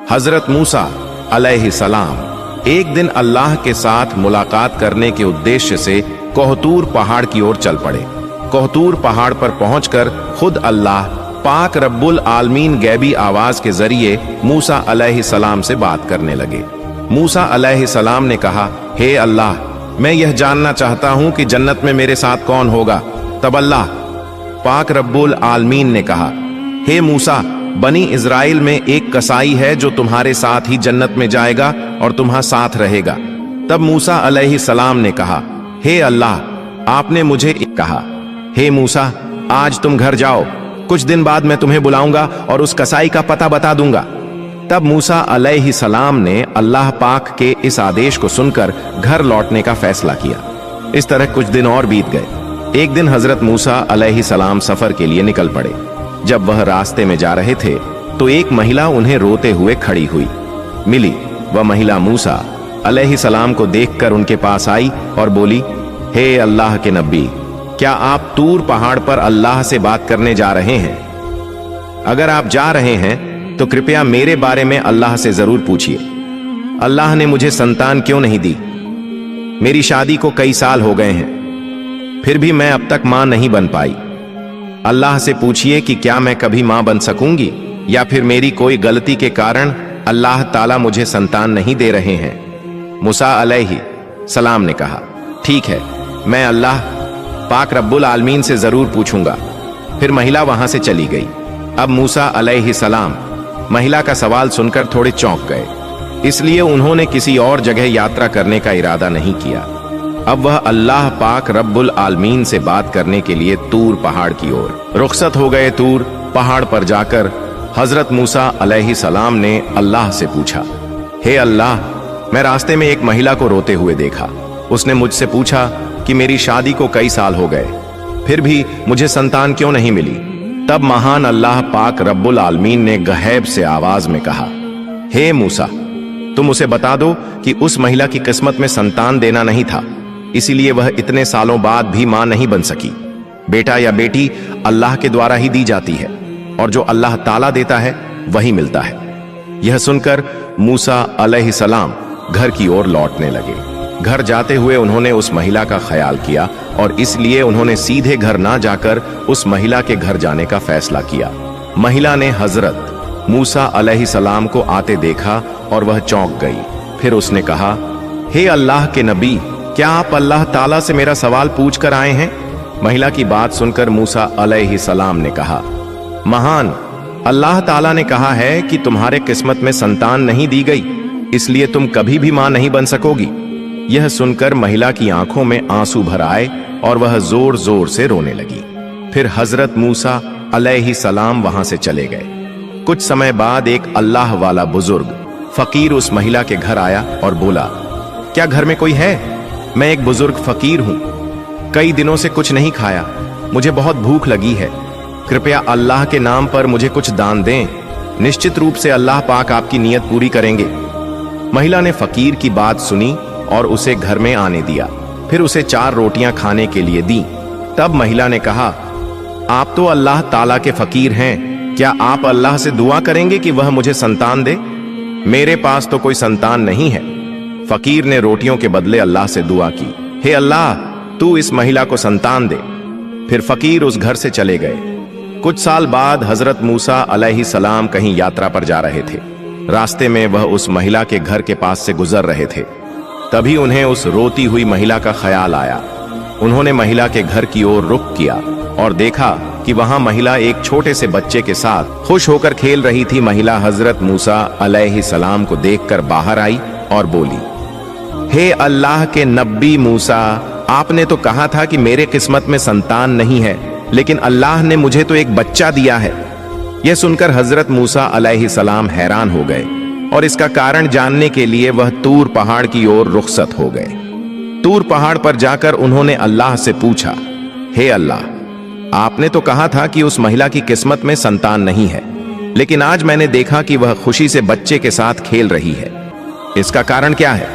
हजरत मूसा अलैहिस्सलाम एक दिन अल्लाह के साथ मुलाकात करने के उद्देश्य से कोहतूर पहाड़ की ओर चल पड़े। कोहतूर पहाड़ पर पहुंचकर खुद अल्लाह पाक रब्बुल आलमीन गैबी आवाज के जरिए मूसा अलैहिस्सलाम से बात करने लगे। मूसा अलैहिस्सलाम ने कहा, हे अल्लाह, मैं यह जानना चाहता हूं कि जन्नत में मेरे साथ कौन होगा। तब अल्लाह पाक रब्बुल आलमीन ने कहा, हे मूसा, बनी इज़राइल में एक कसाई है जो तुम्हारे साथ ही जन्नत में जाएगा और तुम्हारा साथ रहेगा। तब मूसा अलैहिस्सलाम ने कहा, हे अल्लाह, आपने मुझे कहा, हे मूसा, आज तुम घर जाओ, कुछ दिन बाद मैं तुम्हें बुलाऊंगा और उस कसाई का पता बता दूंगा। तब मूसा अलैहिस्सलाम ने अल्लाह पाक के इस आदेश को सुनकर घर लौटने का फैसला किया। इस तरह कुछ दिन और बीत गए। एक दिन हजरत मूसा अलैहिस्सलाम सफर के लिए निकल पड़े। जब वह रास्ते में जा रहे थे तो एक महिला उन्हें रोते हुए खड़ी हुई मिली। वह महिला मूसा अलैहिस्सलाम को देखकर उनके पास आई और बोली, हे अल्लाह के नबी, क्या आप तूर पहाड़ पर अल्लाह से बात करने जा रहे हैं? अगर आप जा रहे हैं तो कृपया मेरे बारे में अल्लाह से जरूर पूछिए। अल्लाह ने मुझे संतान क्यों नहीं दी? मेरी शादी को कई साल हो गए हैं, फिर भी मैं अब तक मां नहीं बन पाई। अल्लाह से पूछिए कि क्या मैं कभी मां बन सकूंगी या फिर मेरी कोई गलती के कारण अल्लाह ताला मुझे संतान नहीं दे रहे हैं। मूसा अलैहिस्सलाम ने कहा, ठीक है, मैं अल्लाह पाक रब्बुल आलमीन से जरूर पूछूंगा। फिर महिला वहां से चली गई। अब मूसा अलैहिस्सलाम महिला का सवाल सुनकर थोड़े चौंक गए, इसलिए उन्होंने किसी और जगह यात्रा करने का इरादा नहीं किया। अब वह अल्लाह पाक रब्बुल आलमीन से बात करने के लिए तूर पहाड़ की ओर रुखसत हो गए। तूर पहाड़ पर जाकर हजरत मूसा अलैहिस्सलाम ने अल्लाह से पूछा, हे अल्लाह, मैं रास्ते में एक महिला को रोते हुए देखा। उसने मुझसे पूछा कि मेरी शादी को कई साल हो गए, फिर भी मुझे संतान क्यों नहीं मिली। तब महान अल्लाह पाक रब्बुल आलमीन ने गहैब से आवाज में कहा, हे मूसा, तुम उसे बता दो कि उस महिला की किस्मत में संतान देना नहीं था, इसीलिए वह इतने सालों बाद भी मां नहीं बन सकी। बेटा या बेटी अल्लाह के द्वारा ही दी जाती है और जो अल्लाह ताला देता है वही मिलता है। यह सुनकर मूसा अलैहिस्सलाम घर की ओर लौटने लगे। घर जाते हुए उन्होंने उस महिला का ख्याल किया और इसलिए उन्होंने सीधे घर ना जाकर उस महिला के घर जाने का फैसला किया। महिला ने हजरत मूसा अलैहिस्सलाम को आते देखा और वह चौंक गई। फिर उसने कहा, हे अल्लाह के नबी, क्या आप अल्लाह ताला से मेरा सवाल पूछ कर आए हैं? महिला की बात सुनकर मूसा अलैहिस्सलाम ने कहा, महान अल्लाह ताला ने कहा है कि तुम्हारे किस्मत में संतान नहीं दी गई, इसलिए तुम कभी भी मां नहीं बन सकोगी। यह सुनकर महिला की आंखों में आंसू भर आए और वह जोर जोर से रोने लगी। फिर हजरत मूसा अलैहिस्सलाम वहां से चले गए। कुछ समय बाद एक अल्लाह वाला बुजुर्ग फकीर उस महिला के घर आया और बोला, क्या घर में कोई है? मैं एक बुजुर्ग फकीर हूं, कई दिनों से कुछ नहीं खाया, मुझे बहुत भूख लगी है, कृपया अल्लाह के नाम पर मुझे कुछ दान दें, निश्चित रूप से अल्लाह पाक आपकी नीयत पूरी करेंगे। महिला ने फकीर की बात सुनी और उसे घर में आने दिया। फिर उसे 4 रोटियां खाने के लिए दी। तब महिला ने कहा, आप तो अल्लाह ताला के फकीर हैं, क्या आप अल्लाह से दुआ करेंगे कि वह मुझे संतान दे? मेरे पास तो कोई संतान नहीं है। फकीर ने रोटियों के बदले अल्लाह से दुआ की, हे अल्लाह, तू इस महिला को संतान दे। फिर फकीर उस घर से चले गए। कुछ साल बाद हजरत मूसा अलैहिस्सलाम कहीं यात्रा पर जा रहे थे। रास्ते में वह उस महिला के घर के पास से गुजर रहे थे। तभी उन्हें उस रोती हुई महिला का ख्याल आया। उन्होंने महिला के घर की ओर रुख किया और देखा कि वहां महिला एक छोटे से बच्चे के साथ खुश होकर खेल रही थी। महिला हजरत मूसा अलैहिस्सलाम को देखकर बाहर आई और बोली, हे अल्लाह के नबी मूसा, आपने तो कहा था कि मेरे किस्मत में संतान नहीं है, लेकिन अल्लाह ने मुझे तो एक बच्चा दिया है। यह सुनकर हजरत मूसा अलैहिस्सलाम हैरान हो गए और इसका कारण जानने के लिए वह तूर पहाड़ की ओर रुखसत हो गए। तूर पहाड़ पर जाकर उन्होंने अल्लाह से पूछा, हे अल्लाह, आपने तो कहा था कि उस महिला की किस्मत में संतान नहीं है, लेकिन आज मैंने देखा कि वह खुशी से बच्चे के साथ खेल रही है, इसका कारण क्या है?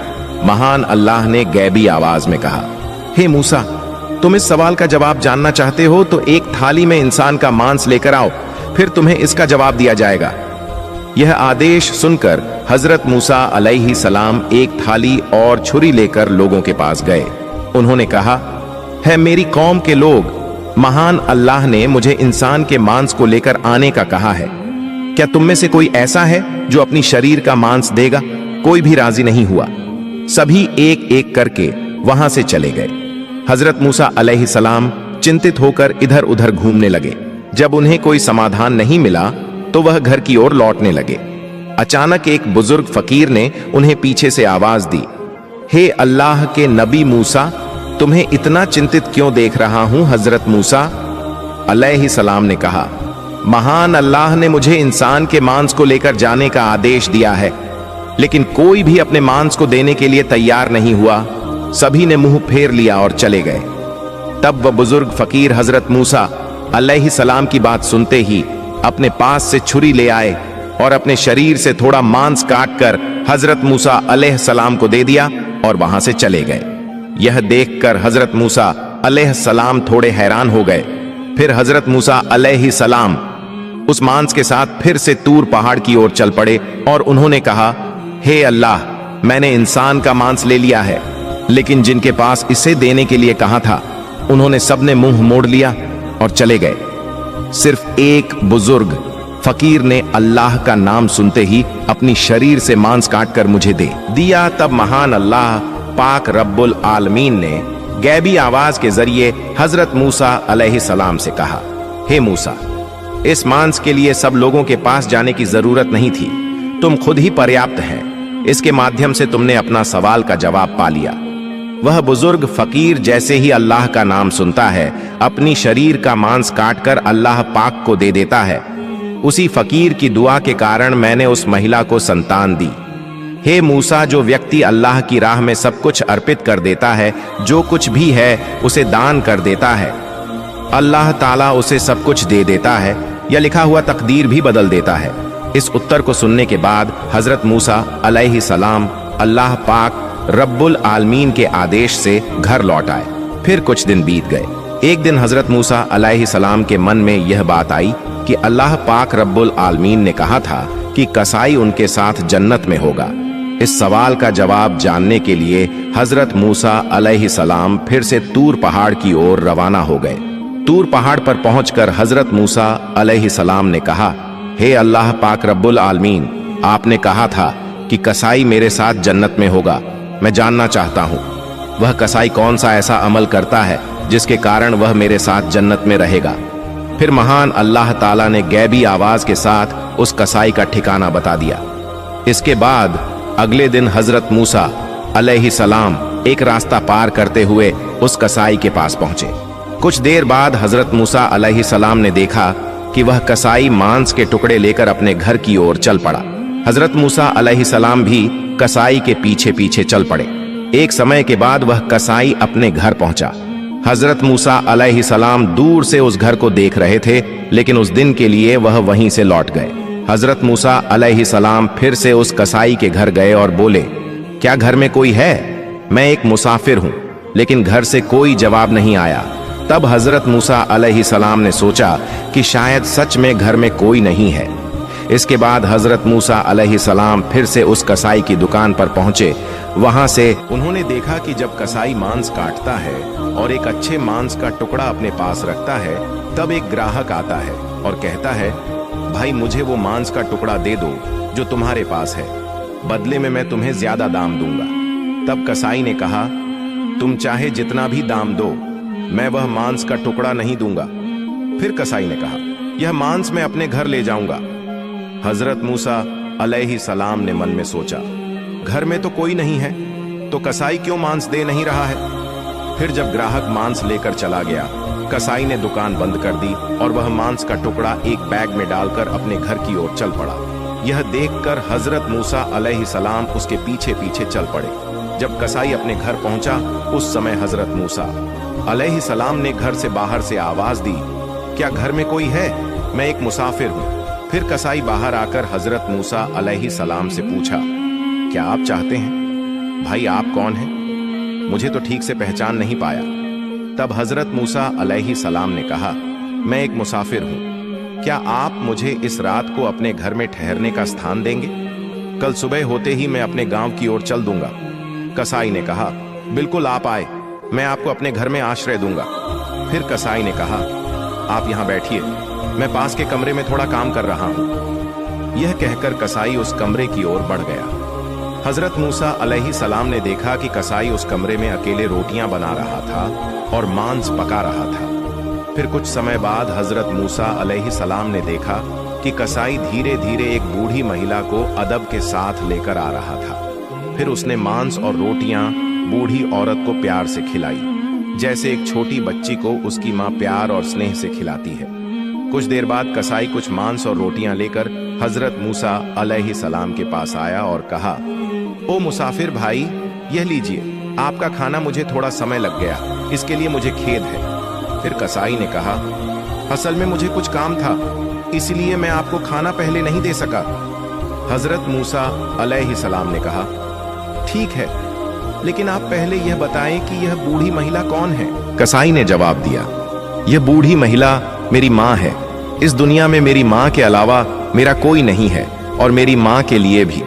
महान अल्लाह ने गैबी आवाज में कहा, हे मूसा, तुम इस सवाल का जवाब जानना चाहते हो तो एक थाली में इंसान का मांस लेकर आओ, फिर तुम्हें इसका जवाब दिया जाएगा। यह आदेश सुनकर हजरत मूसा अलैहि सलाम एक थाली और छुरी लेकर लोगों के पास गए। उन्होंने कहा, है मेरी कौम के लोग, महान अल्लाह ने मुझे इंसान के मांस को लेकर आने का कहा है। क्या तुम में से कोई ऐसा है जो अपनी शरीर का मांस देगा? कोई भी राजी नहीं हुआ। सभी एक एक करके वहां से चले गए। हजरत मूसा अलैहि सलाम चिंतित होकर इधर उधर घूमने लगे। जब उन्हें कोई समाधान नहीं मिला तो वह घर की ओर लौटने लगे। अचानक एक बुजुर्ग फकीर ने उन्हें पीछे से आवाज दी, हे अल्लाह के नबी मूसा, तुम्हें इतना चिंतित क्यों देख रहा हूं? हजरत मूसा अलैहि सलाम ने कहा, महान अल्लाह ने मुझे इंसान के मांस को लेकर जाने का आदेश दिया है, लेकिन कोई भी अपने मांस को देने के लिए तैयार नहीं हुआ। सभी ने मुंह फेर लिया और चले गए। तब वह बुजुर्ग फकीर हजरत मूसा अलैहि सलाम की बात सुनते ही अपने पास से छुरी ले आए और अपने शरीर से थोड़ा मांस काटकर हजरत मूसा अलैहि सलाम को दे दिया और वहां से चले गए। यह देखकर हजरत मूसा अलैहि सलाम थोड़े हैरान हो गए। फिर हजरत मूसा अलैहि सलाम उस मांस के साथ फिर से तूर पहाड़ की ओर चल पड़े और उन्होंने कहा, हे अल्लाह, मैंने इंसान का मांस ले लिया है, लेकिन जिनके पास इसे देने के लिए कहा था उन्होंने सबने मुंह मोड़ लिया और चले गए। सिर्फ एक बुजुर्ग फकीर ने अल्लाह का नाम सुनते ही अपनी शरीर से मांस काटकर मुझे दे दिया। तब महान अल्लाह पाक रब्बुल आलमीन ने गैबी आवाज के जरिए हजरत मूसा अलैहि सलाम से कहा, हे मूसा, इस मांस के लिए सब लोगों के पास जाने की जरूरत नहीं थी, तुम खुद ही पर्याप्त हैं। इसके माध्यम से तुमने अपना सवाल का जवाब पा लिया। वह बुजुर्ग फकीर जैसे ही अल्लाह का नाम सुनता है, अपनी शरीर का मांस काटकर अल्लाह पाक को दे देता है। उसी फकीर की दुआ के कारण मैंने उस महिला को संतान दी। हे मूसा, जो व्यक्ति अल्लाह की राह में सब कुछ अर्पित कर देता है, जो कुछ भी है उसे दान कर देता है, अल्लाह ताला उसे सब कुछ दे देता है या लिखा हुआ तकदीर भी बदल देता है। इस उत्तर को सुनने के बाद हजरत मूसा अलैहि सलाम अल्लाह पाक रब्बुल आलमीन के आदेश से घर लौट आए। फिर कुछ दिन बीत गए। एक दिन हजरत मूसा अलैहि सलाम के मन में यह बात आई कि अल्लाह पाक रब्बुल आलमीन ने कहा था कि कसाई उनके साथ जन्नत में होगा। इस सवाल का जवाब जानने के लिए हजरत मूसा अलैहि सलाम फिर से तूर पहाड़ की ओर रवाना हो गए। तूर पहाड़ पर पहुंचकर हजरत मूसा अलैहि सलाम ने कहा, हे अल्लाह पाक रब्बुल आलमीन, आपने कहा था कि कसाई मेरे साथ जन्नत में होगा। मैं जानना चाहता हूँ वह कसाई कौन सा ऐसा अमल करता है जिसके कारण वह मेरे साथ जन्नत में रहेगा। फिर महान अल्लाह ताला ने गैबी आवाज के साथ उस कसाई का ठिकाना बता दिया। इसके बाद अगले दिन हजरत मूसा अलैहि सलाम एक रास्ता पार करते हुए उस कसाई के पास पहुंचे। कुछ देर बाद हजरत मूसा अलैहि सलाम ने देखा कि वह कसाई मांस के टुकड़े लेकर अपने घर की ओर चल पड़ा। हजरत मूसा अलैहि सलाम भी कसाई के पीछे पीछे चल पड़े। एक समय के बाद वह कसाई अपने घर पहुंचा। हजरत मूसा अलैहि सलाम दूर से उस घर को देख रहे थे, लेकिन उस दिन के लिए वह वहीं से लौट गए। हजरत मूसा अलैहि सलाम फिर से उस कसाई के घर गए और बोले, क्या घर में कोई है? मैं एक मुसाफिर हूं। लेकिन घर से कोई जवाब नहीं आया। तब हजरत मूसा अलैहि सलाम ने सोचा कि शायद सच में घर में कोई नहीं है। इसके बाद हजरत मूसा अलैहि सलाम फिर से उस कसाई की दुकान पर पहुंचे। वहां से उन्होंने देखा कि जब कसाई मांस काटता है और एक अच्छे मांस का टुकड़ा अपने पास रखता है, तब एक ग्राहक आता है और कहता है, भाई मुझे वो मांस का टुकड़ा दे दो जो तुम्हारे पास है, बदले में मैं तुम्हें ज्यादा दाम दूंगा। तब कसाई ने कहा, तुम चाहे जितना भी दाम दो, मैं वह मांस का टुकड़ा नहीं दूंगा। फिर कसाई ने कहा, यह मांस मैं अपने घर ले जाऊंगा। हजरत मूसा अलैहि सलाम ने मन में सोचा, घर में तो कोई नहीं है, तो कसाई क्यों मांस दे नहीं रहा है। फिर जब ग्राहक मांस लेकर चला गया, कसाई ने दुकान बंद कर दी और वह मांस का टुकड़ा एक बैग में डालकर अपने घर की ओर चल पड़ा। यह देखकर हजरत मूसा अलैहि सलाम उसके पीछे पीछे चल पड़े। जब कसाई अपने घर पहुंचा, उस समय हजरत मूसा अलैहि सलाम ने घर से बाहर से आवाज दी, क्या घर में कोई है? मैं एक मुसाफिर हूं। फिर कसाई बाहर आकर हजरत मूसा अलैहि सलाम से पूछा, क्या आप चाहते हैं? भाई आप कौन हैं? मुझे तो ठीक से पहचान नहीं पाया। तब हजरत मूसा अलैहि सलाम ने कहा, मैं एक मुसाफिर हूं। क्या आप मुझे इस रात को अपने घर में ठहरने का स्थान देंगे? कल सुबह होते ही मैं अपने गांव की ओर चल दूंगा। कसाई ने कहा, बिल्कुल आप आए, मैं आपको अपने घर में आश्रय दूंगा। फिर कसाई ने कहा, आप यहां बैठिए, मैं पास के कमरे में थोड़ा काम कर रहा हूं। यह कहकर कसाई उस कमरे की ओर बढ़ गया। हजरत मूसा अलैहिस्सलाम ने देखा कि कसाई उस कमरे में अकेले रोटियां बना रहा था और मांस पका रहा था। फिर कुछ समय बाद हजरत मूसा अलैहिस्सलाम ने देखा कि कसाई धीरे धीरे एक बूढ़ी महिला को अदब के साथ लेकर आ रहा था। फिर उसने मांस और रोटियां बूढ़ी औरत को प्यार से खिलाई, जैसे एक छोटी बच्ची को उसकी मां प्यार और स्नेह से खिलाती है। कुछ देर बाद कसाई कुछ मांस और रोटियां लेकर हजरत मूसा अलैहिस्सलाम के पास आया और कहा, ओ मुसाफिर भाई, यह लीजिए, आपका खाना मुझे थोड़ा समय लग गया, इसके लिए मुझे खेद है। फिर कसाई ने कहा, असल में मुझे कुछ काम था, इसलिए मैं आपको खाना पहले नहीं दे सका। हजरत मूसा अलैहिस्सलाम ने कहा, ठीक है, लेकिन आप पहले यह बताएं कि यह बूढ़ी महिला कौन है? कसाई ने जवाब दिया, यह बूढ़ी महिला मेरी माँ है। इस दुनिया में मेरी माँ के अलावा मेरा कोई नहीं है, और मेरी माँ के लिए भी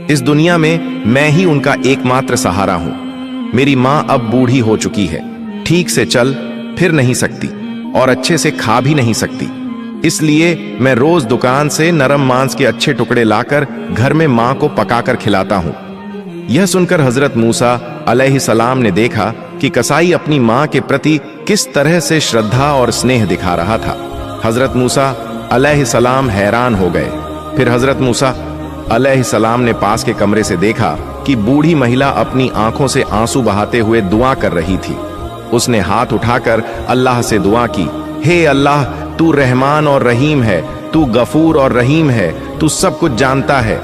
इस दुनिया में मैं ही उनका एकमात्र सहारा हूं। मेरी माँ अब बूढ़ी हो चुकी है, ठीक से चल फिर नहीं सकती और अच्छे से खा भी नहीं सकती। इसलिए मैं रोज दुकान से नरम मांस के अच्छे टुकड़े लाकर घर में माँ को पकाकर खिलाता हूं। यह सुनकर हजरत मूसा अलैहिस्सलाम ने देखा कि कसाई अपनी माँ के प्रति किस तरह से श्रद्धा और स्नेह दिखा रहा था। हजरत मूसा अलैहिस्सलाम हैरान हो गए। फिर हजरत मूसा अलैहिस्सलाम ने पास के कमरे से देखा कि बूढ़ी महिला अपनी आंखों से आंसू बहाते हुए दुआ कर रही थी। उसने हाथ उठाकर अल्लाह से दुआ की, हे अल्लाह, तू रहमान और रहीम है, तू गफूर और रहीम है, तू सब कुछ जानता है।